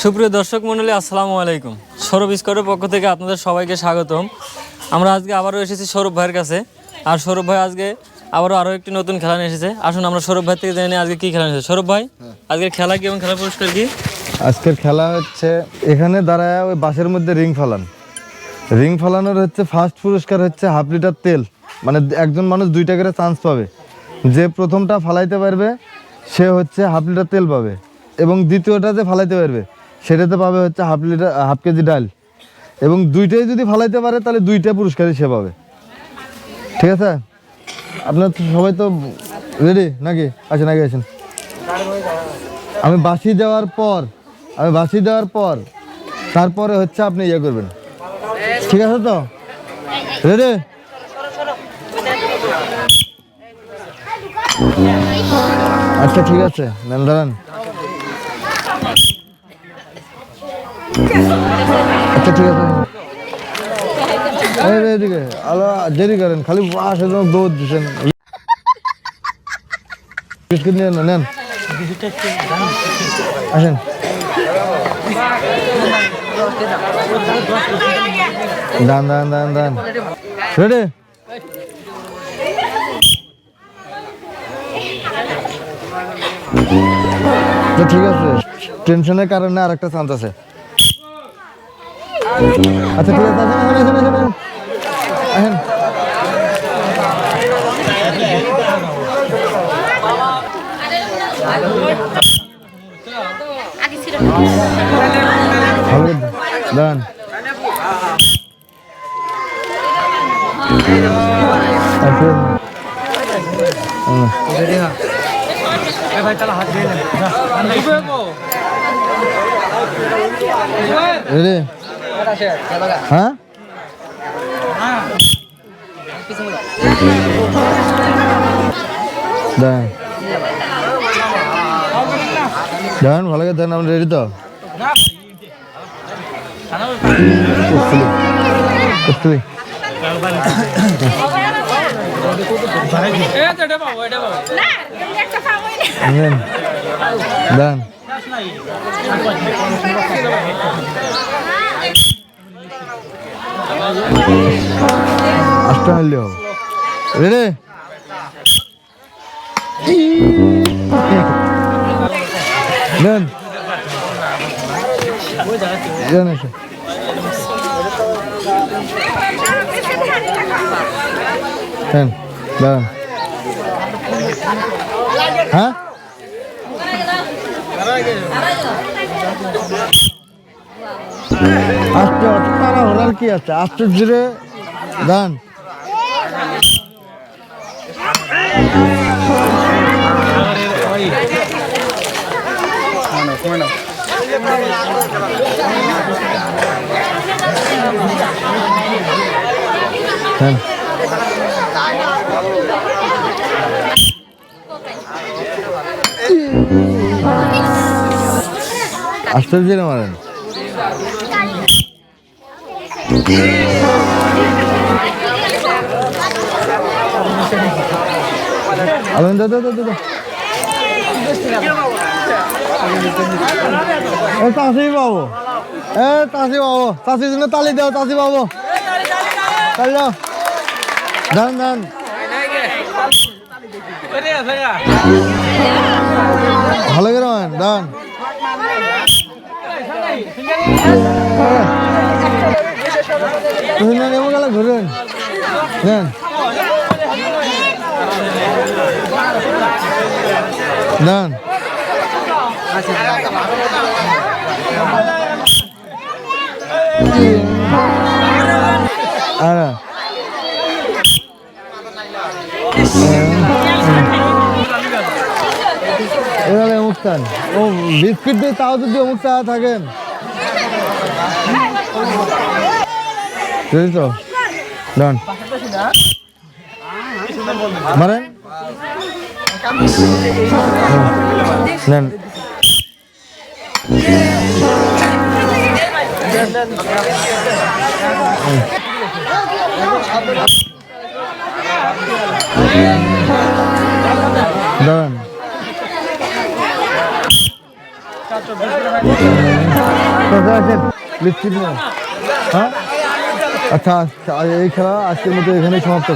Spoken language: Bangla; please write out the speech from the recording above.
সুপ্রিয় দর্শক মণ্ডলী, আসসালামু আলাইকুম। সৌরভ স্কোয়ারের পক্ষ থেকে আপনাদের সবাইকে স্বাগতম। আমরা আজকে আবারও এসেছি সৌরভ ভাইয়ের কাছে। আর সৌরভ ভাই আজকে আরও একটি নতুন খেলা নিয়ে এসেছে। আসুন আমরা সৌরভ ভাই থেকে জেনে আজকে কী খেলা নিয়েছে। সৌরভ ভাই, আজকের খেলা কি এবং খেলা পুরস্কার কি? আজকের খেলা হচ্ছে এখানে দাঁড়ায় ওই বাসের মধ্যে রিং ফালানোর হচ্ছে ফার্স্ট পুরস্কার হচ্ছে 1/2 লিটার তেল। মানে একজন মানুষ 2টা করে চান্স পাবে। যে প্রথমটা ফালাইতে পারবে সে হচ্ছে 1/2 লিটার তেল পাবে, এবং দ্বিতীয়টা যে ফালাইতে পারবে সেটাতে পাবে হচ্ছে 1/2 কেজি ডাল। এবং দুইটাই যদি ফালাইতে পারে তাহলে 2টা পুরস্কারই সে পাবে। ঠিক আছে, আপনার সবাই তো রেডি নাকি? আসেন আগে আসেন। আমি বাঁশি দেওয়ার পর তারপরে হচ্ছে আপনি ইয়ে করবেন। ঠিক আছে তো? রেডি? আচ্ছা ঠিক আছে, দাঁড়ান। আচ্ছা ঠিক আছে, এদিকে দেরি করেন, খালি দৌড় দিচ্ছেন। বিস্কুট নিয়ে নেন, আসেন। দান রেডি? ঠিক আছে, টেনশনের কারণে আর একটা চান্স আছে। আচ্ছা ঠিক আছে, আসেন। দান হ্যাঁ, ভালো করে দেন। আমরা রেডি তো? দান আষ্ট হইলে হবে। রেডি? দেন দাঁড়ান। হ্যাঁ, আস্তে তারা হরার কি আছে? আস্তে ধীরে দান। আস্তে ধীরে মারেন। চাষি বাবু, চাষির জন্য তালি দাও। চাষি বাবু তালি দাও। দান ভালো করে দান। ঘুরেন দান। এভাবে মুক্তান ও বিস্কুট দিয়ে, তাও যদি মুক্তা থাকেন। তো ডান মারেন। নেন দাঁড়ান লিপস্টিক নেই। হ্যাঁ আচ্ছা, এই খেলা আজকের মতো এখানেই সমাপ্ত।